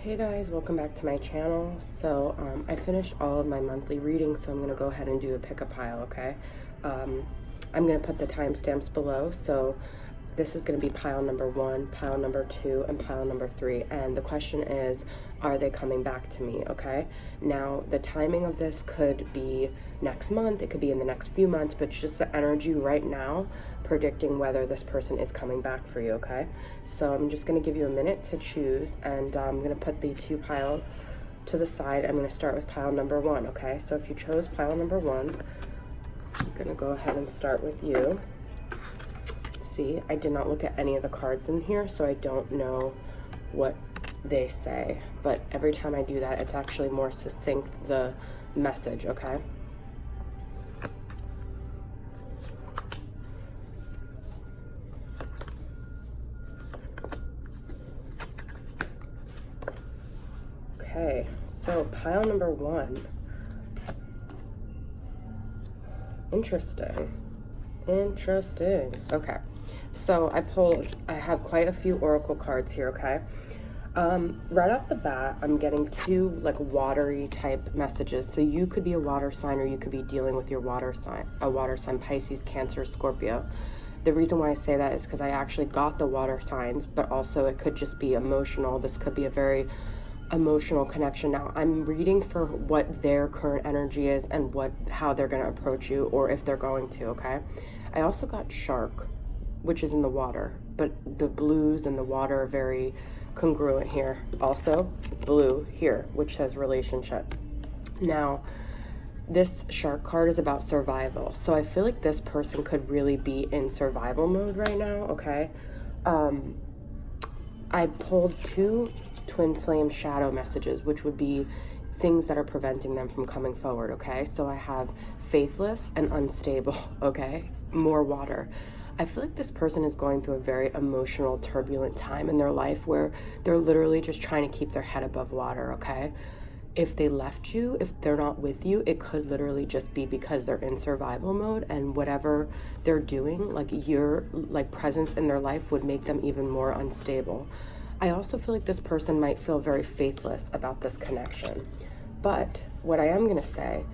Hey guys, welcome back to my channel. So I finished all of my monthly readings, so I'm going to go ahead and do a pick a pile, okay? I'm going to put the timestamps below. So this is going to be pile number 1, pile number 2, and pile number 3. And the question is, are they coming back to me, okay? Now, the timing of this could be next month, it could be in the next few months, but it's just the energy right now predicting whether this person is coming back for you, okay? So I'm just going to give you a minute to choose, and I'm going to put the 2 piles to the side. I'm going to start with pile number 1, okay? So if you chose pile number 1, I'm going to go ahead and start with you. See, I did not look at any of the cards in here, so I don't know what they say, but every time I do that, it's actually more succinct, the message, okay? Okay, so pile number 1. Interesting. Okay, so I have quite a few oracle cards here, okay? Right off the bat, I'm getting 2 like watery type messages. So you could be a water sign, or you could be dealing with your water sign, Pisces, Cancer, Scorpio. The reason why I say that is because I actually got the water signs, but also it could just be emotional. This could be a very emotional connection. Now I'm reading for what their current energy is and how they're going to approach you, or if they're going to, okay? I also got shark, which is in the water, but the blues and the water are very congruent here. Also blue here, which says relationship. Now this shark card is about survival, so I feel like this person could really be in survival mode right now, okay? I pulled 2 twin flame shadow messages, which would be things that are preventing them from coming forward, okay? So I have faithless and unstable, okay? More water. I feel like this person is going through a very emotional, turbulent time in their life where they're literally just trying to keep their head above water, okay? If they left you, if they're not with you, it could literally just be because they're in survival mode, and whatever they're doing, like your presence in their life would make them even more unstable. I also feel like this person might feel very faithless about this connection. But what I am going to say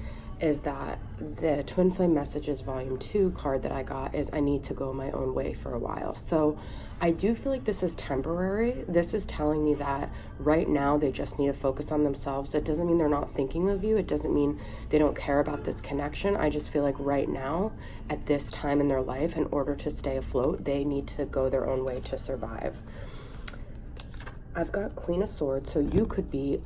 is that the Twin Flame Messages Volume 2 card that I got is I need to go my own way for a while. So I do feel like this is temporary. This is telling me that right now they just need to focus on themselves. That doesn't mean they're not thinking of you. It doesn't mean they don't care about this connection. I just feel like right now, at this time in their life, in order to stay afloat, they need to go their own way to survive. I've got Queen of Swords, so you could be,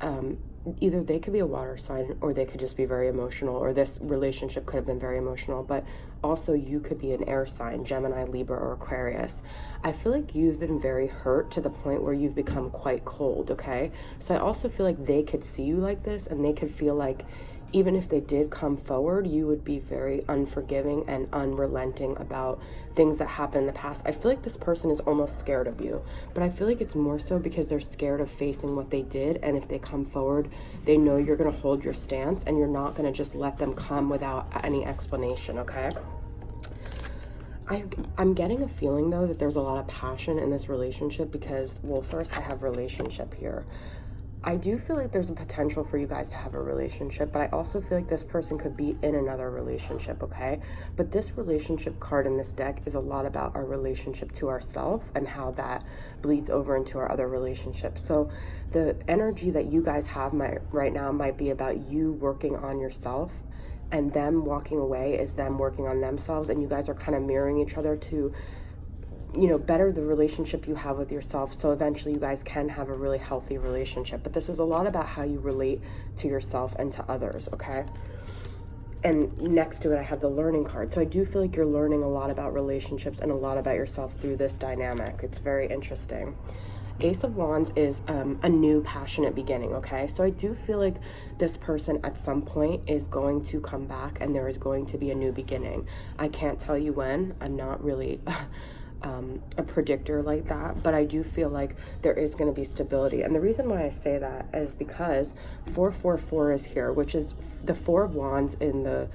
either they could be a water sign, or they could just be very emotional, or this relationship could have been very emotional, but also you could be an air sign, Gemini, Libra, or Aquarius. I feel like you've been very hurt to the point where you've become quite cold, okay? So I also feel like they could see you like this, and they could feel like even if they did come forward, you would be very unforgiving and unrelenting about things that happened in the past. I feel like this person is almost scared of you, but I feel like it's more so because they're scared of facing what they did, and if they come forward, they know you're going to hold your stance, and you're not going to just let them come without any explanation, okay? I'm getting a feeling, though, that there's a lot of passion in this relationship because, well, first I have relationship here. I do feel like there's a potential for you guys to have a relationship, but I also feel like this person could be in another relationship, okay? But this relationship card in this deck is a lot about our relationship to ourselves and how that bleeds over into our other relationships. So the energy that you guys have right now might be about you working on yourself, and them walking away is them working on themselves, and you guys are kind of mirroring each other to, you know, better the relationship you have with yourself, so eventually you guys can have a really healthy relationship. But this is a lot about how you relate to yourself and to others, okay? And next to it, I have the learning card. So I do feel like you're learning a lot about relationships and a lot about yourself through this dynamic. It's very interesting. Ace of Wands is a new passionate beginning, okay? So I do feel like this person at some point is going to come back, and there is going to be a new beginning. I can't tell you when. I'm not really a predictor like that, but I do feel like there is going to be stability. And the reason why I say that is because 444 is here, which is the 4 of Wands in the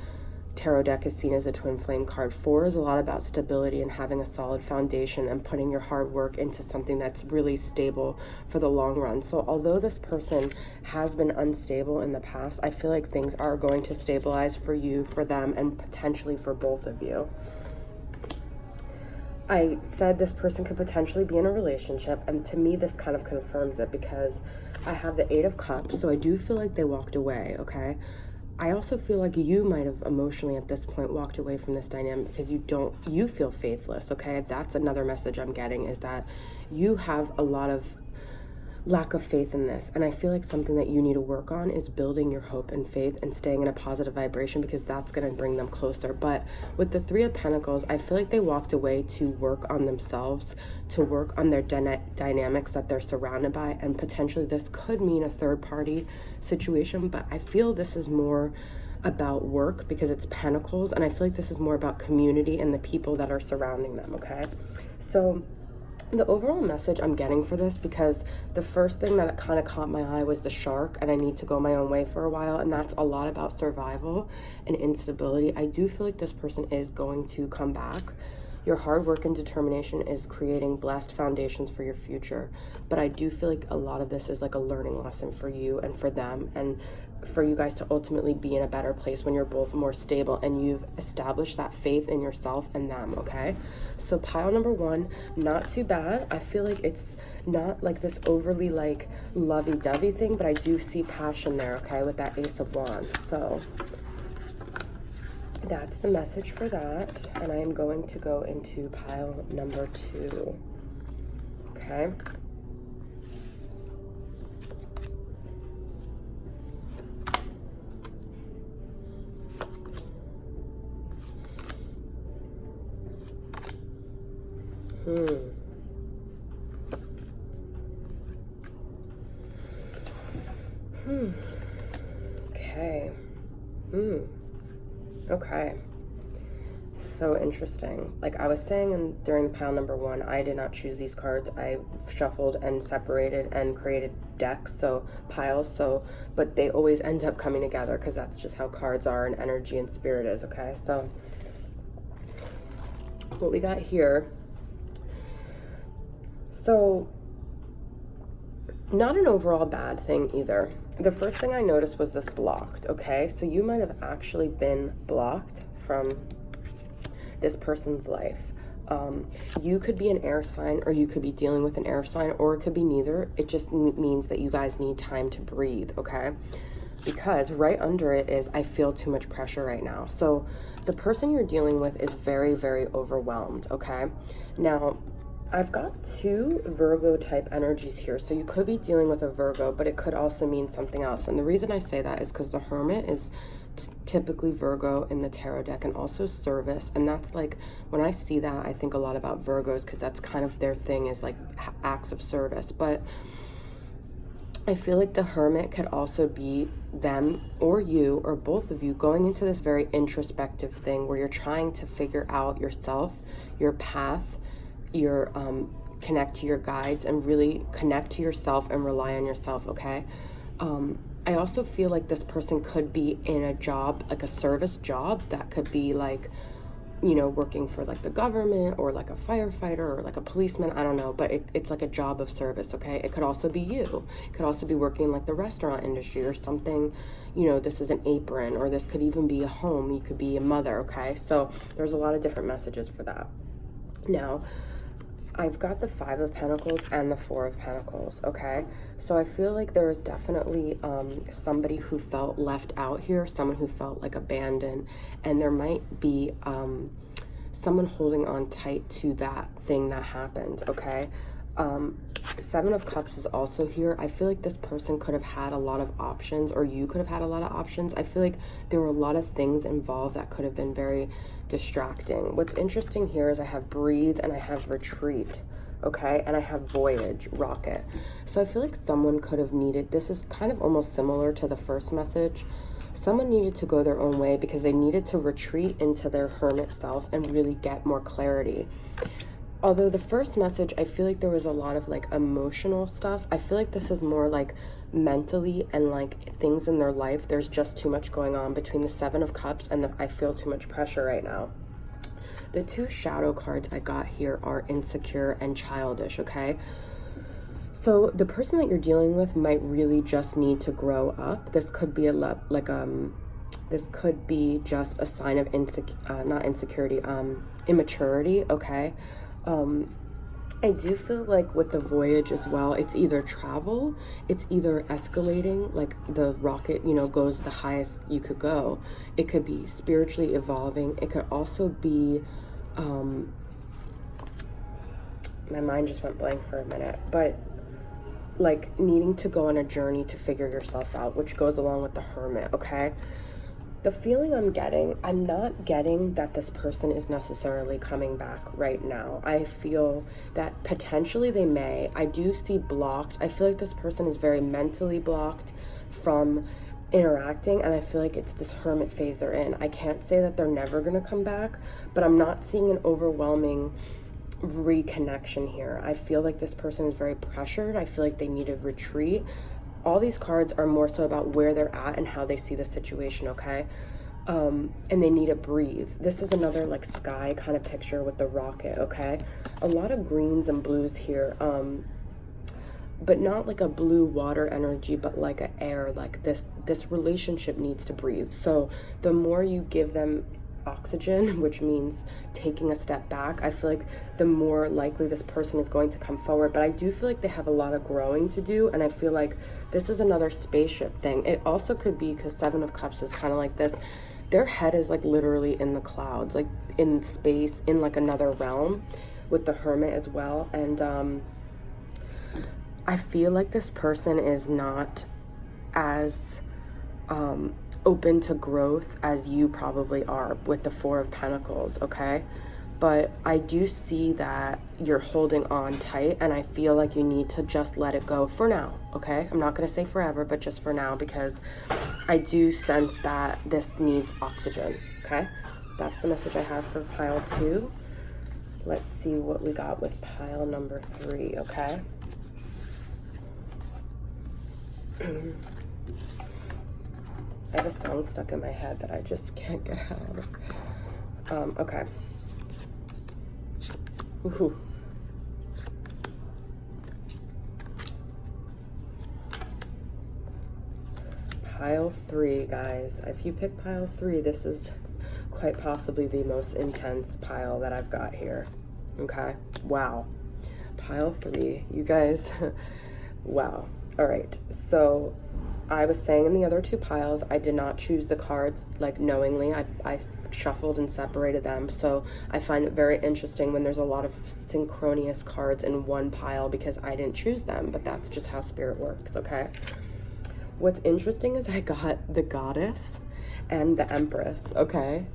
tarot deck is seen as a twin flame card. 4 is a lot about stability and having a solid foundation and putting your hard work into something that's really stable for the long run. So although this person has been unstable in the past, I feel like things are going to stabilize for you, for them, and potentially for both of you. I said this person could potentially be in a relationship, and to me this kind of confirms it, because I have the 8 of Cups, so I do feel like they walked away, okay? I also feel like you might have emotionally at this point walked away from this dynamic because you feel faithless, okay? That's another message I'm getting, is that you have a lot of lack of faith in this, and I feel like something that you need to work on is building your hope and faith and staying in a positive vibration, because that's going to bring them closer. But with the 3 of Pentacles, I feel like they walked away to work on themselves, to work on their dynamics that they're surrounded by, and potentially this could mean a third party situation, but I feel this is more about work because it's Pentacles, and I feel like this is more about community and the people that are surrounding them, okay? So the overall message I'm getting for this, because the first thing that kind of caught my eye was the shark, and I need to go my own way for a while, and that's a lot about survival and instability. I do feel like this person is going to come back. Your hard work and determination is creating blessed foundations for your future, but I do feel like a lot of this is like a learning lesson for you and for them, and for you guys to ultimately be in a better place when you're both more stable and you've established that faith in yourself and them, okay? So pile number 1, not too bad. I feel like it's not like this overly like lovey-dovey thing, but I do see passion there, okay, with that Ace of Wands. So that's the message for that, and I am going to go into pile number 2, okay? Okay. Okay. So interesting. Like I was saying during pile number 1, I did not choose these cards. I shuffled and separated and created decks, so piles, but they always end up coming together because that's just how cards are and energy and spirit is, okay? So what we got here, so not an overall bad thing either. The first thing I noticed was this blocked, okay? So you might have actually been blocked from this person's life. You could be an air sign, or you could be dealing with an air sign, or it could be neither. It just means that you guys need time to breathe, okay? Because right under it is, I feel too much pressure right now. So the person you're dealing with is very, very overwhelmed, okay? Now, I've got 2 Virgo type energies here, so you could be dealing with a Virgo, but it could also mean something else. And the reason I say that is because the Hermit is typically Virgo in the tarot deck, and also service, and that's like, when I see that, I think a lot about Virgos, because that's kind of their thing, is like acts of service. But I feel like the Hermit could also be them or you or both of you going into this very introspective thing where you're trying to figure out yourself, your path, your connect to your guides, and really connect to yourself and rely on yourself, okay? I also feel like this person could be in a job, like a service job, that could be like, you know, working for like the government, or like a firefighter, or like a policeman, I don't know, but it's like a job of service, okay? It could also be you. It could also be working in like the restaurant industry or something, you know, this is an apron, or this could even be a home. You could be a mother, okay? So there's a lot of different messages for that. Now, I've got the 5 of Pentacles and the 4 of Pentacles, okay? So I feel like there is definitely somebody who felt left out here, someone who felt like abandoned, and there might be someone holding on tight to that thing that happened, okay? 7 of Cups is also here. I feel like this person could have had a lot of options, or you could have had a lot of options. I feel like there were a lot of things involved that could have been very distracting. What's interesting here is I have breathe and I have retreat, okay? And I have voyage, rocket. So I feel like someone could have needed, this is kind of almost similar to the first message. Someone needed to go their own way because they needed to retreat into their hermit self and really get more clarity. although the first message, I feel like there was a lot of like emotional stuff. I feel like this is more like mentally and like things in their life. There's just too much going on between the Seven of Cups and I feel too much pressure right now. The two shadow cards I got here are insecure and childish, okay? So the person that you're dealing with might really just need to grow up. This could be this could be just a sign of not insecurity, immaturity, okay? I do feel like with the voyage as well, it's either travel, it's either escalating, like the rocket, you know, goes the highest you could go. It could be spiritually evolving. It could also be, my mind just went blank for a minute, but like needing to go on a journey to figure yourself out, which goes along with the Hermit, okay? The feeling I'm not getting that this person is necessarily coming back right now. I feel that potentially they may. I do see blocked. I feel like this person is very mentally blocked from interacting, and I feel like it's this Hermit phase they're in. I can't say that they're never going to come back, but I'm not seeing an overwhelming reconnection here. I feel like this person is very pressured. I feel like they need a retreat. All these cards are more so about where they're at and how they see the situation, okay? And they need to breathe. This is another like sky kind of picture with the rocket, okay? A lot of greens and blues here, but not like a blue water energy, but like an air, like this relationship needs to breathe. So the more you give them oxygen, which means taking a step back, I feel like the more likely this person is going to come forward. But I do feel like they have a lot of growing to do, and I feel like this is another spaceship thing. It also could be because Seven of Cups is kind of like this, their head is like literally in the clouds, like in space, in like another realm, with the Hermit as well. And I feel like this person is not as open to growth as you probably are with the Four of Pentacles, okay? But I do see that you're holding on tight, and I feel like you need to just let it go for now, okay? I'm not going to say forever, but just for now, because I do sense that this needs oxygen, okay? That's the message I have for pile 2. Let's see what we got with pile number 3, okay? I have a song stuck in my head that I just can't get out. Okay. Ooh. Pile 3, guys. If you pick pile 3, this is quite possibly the most intense pile that I've got here. Okay? Wow. Pile 3. You guys, wow. All right. So I was saying in the other 2 piles, I did not choose the cards like knowingly. I shuffled and separated them. So I find it very interesting when there's a lot of synchronous cards in one pile because I didn't choose them, but that's just how spirit works, okay? What's interesting is I got the Goddess and the Empress, okay?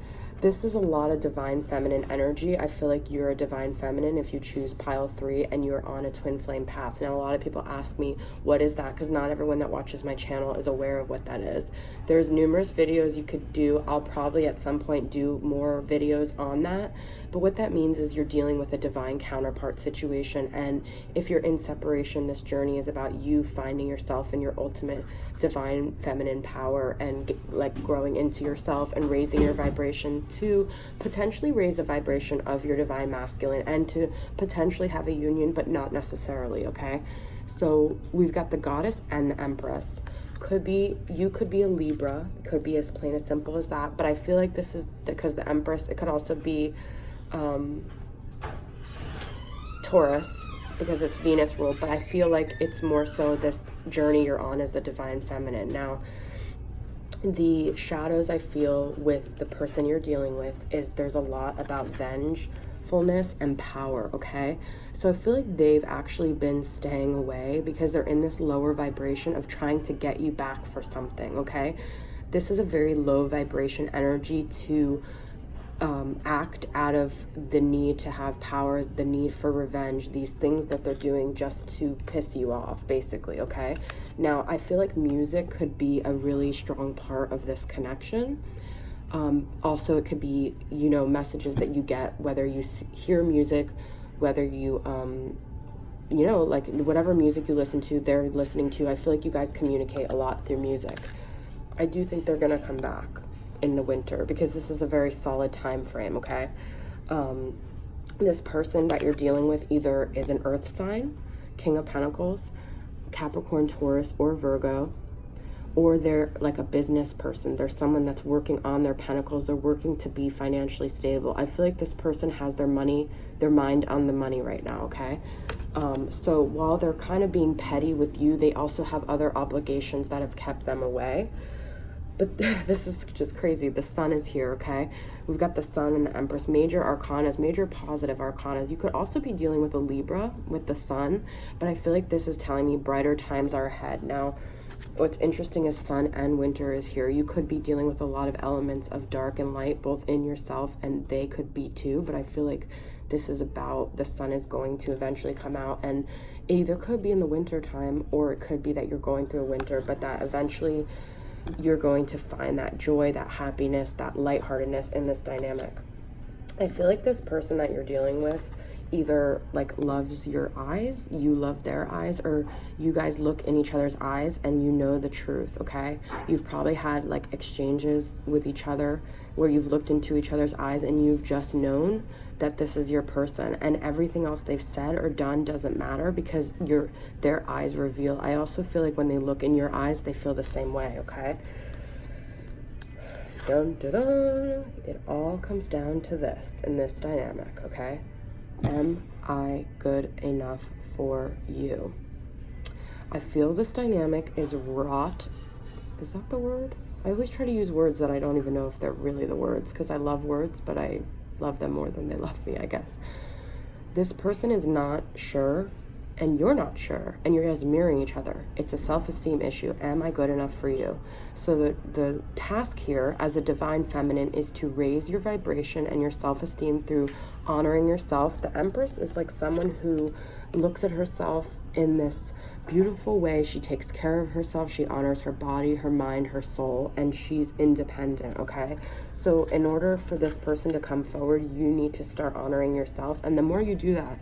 This is a lot of divine feminine energy. I feel like you're a divine feminine if you choose pile 3 and you're on a twin flame path. Now, a lot of people ask me, what is that? Because not everyone that watches my channel is aware of what that is. There's numerous videos you could do. I'll probably at some point do more videos on that. But what that means is you're dealing with a divine counterpart situation. And if you're in separation, this journey is about you finding yourself in your ultimate divine feminine power and like growing into yourself and raising your vibration to potentially raise a vibration of your divine masculine and to potentially have a union, but not necessarily, okay? So we've got the Goddess and the Empress. You could be a Libra, could be as plain as simple as that, but I feel like this is because the Empress, it could also be Taurus because it's Venus ruled, but I feel like it's more so this journey you're on as a divine feminine. Now, the shadows I feel with the person you're dealing with is there's a lot about vengefulness and power, okay? So I feel like they've actually been staying away because they're in this lower vibration of trying to get you back for something, okay? This is a very low vibration energy to act out of the need to have power, the need for revenge, these things that they're doing just to piss you off, basically, okay? Now, I feel like music could be a really strong part of this connection. Also, it could be, you know, messages that you get, whether you hear music whether you, you know, like whatever music you listen to, they're listening to. I feel like you guys communicate a lot through music. I do think they're gonna come back in the winter because this is a very solid time frame, okay? This person that you're dealing with either is an earth sign, King of Pentacles, Capricorn, Taurus, or Virgo, or they're like a business person. They're someone that's working on their pentacles. They're working to be financially stable. I feel like this person has their mind on the money right now, okay? So while they're kind of being petty with you, they also have other obligations that have kept them away. But this is just crazy. The sun is here, okay? We've got the sun and the Empress. Major arcanas, major positive arcanas. You could also be dealing with a Libra with the sun, but I feel like this is telling me brighter times are ahead. Now, what's interesting is sun and winter is here. You could be dealing with a lot of elements of dark and light, both in yourself, and they could be too, but I feel like this is about the sun is going to eventually come out, and it either could be in the winter time, or it could be that you're going through a winter, but that eventually you're going to find that joy, that happiness, that lightheartedness in this dynamic. I feel like this person that you're dealing with either like loves your eyes, you love their eyes, or you guys look in each other's eyes and you know the truth, okay? You've probably had like exchanges with each other where you've looked into each other's eyes and you've just known that this is your person, and everything else they've said or done doesn't matter because their eyes reveal. I also feel like when they look in your eyes, they feel the same way, okay? Dun, dun, dun. It all comes down to this in this dynamic, okay? Am I good enough for you? I feel this dynamic is wrought. Is that the word? I always try to use words that I don't even know if they're really the words because I love words, but I love them more than they love me, I guess. This person is not sure and you're not sure, and you're guys mirroring each other. It's a self-esteem issue. Am I good enough for you? So the task here as a divine feminine is to raise your vibration and your self-esteem through honoring yourself. The Empress is like someone who looks at herself in this beautiful way. She takes care of herself. She honors her body, her mind, her soul, and she's independent, okay? So in order for this person to come forward, you need to start honoring yourself. And the more you do that,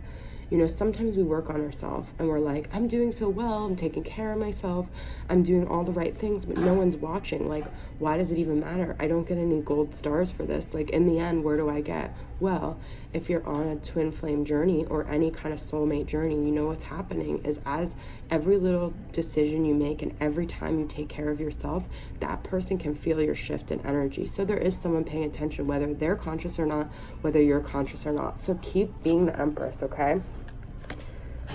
you know, sometimes we work on ourselves and we're like, I'm doing so well, I'm taking care of myself, I'm doing all the right things, but no one's watching. Like, why does it even matter? I don't get any gold stars for this. Like, in the end, where do I get? Well, if you're on a twin flame journey or any kind of soulmate journey, you know what's happening is as every little decision you make and every time you take care of yourself, that person can feel your shift in energy. So there is someone paying attention, whether they're conscious or not, whether you're conscious or not. So keep being the Empress, okay?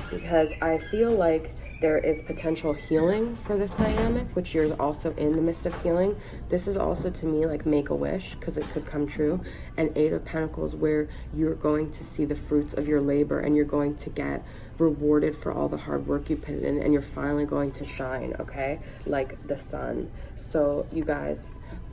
Because I feel like there is potential healing for this dynamic, which you're also in the midst of healing. This is also to me like make a wish, because it could come true. And Eight of Pentacles, where you're going to see the fruits of your labor and you're going to get rewarded for all the hard work you put in, and you're finally going to shine, okay? Like the sun. So you guys,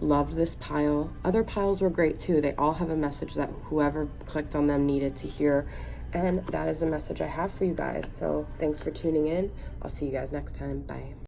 loved this pile. Other piles were great too. They all have a message that whoever clicked on them needed to hear. And that is the message I have for you guys. So thanks for tuning in. I'll see you guys next time. Bye.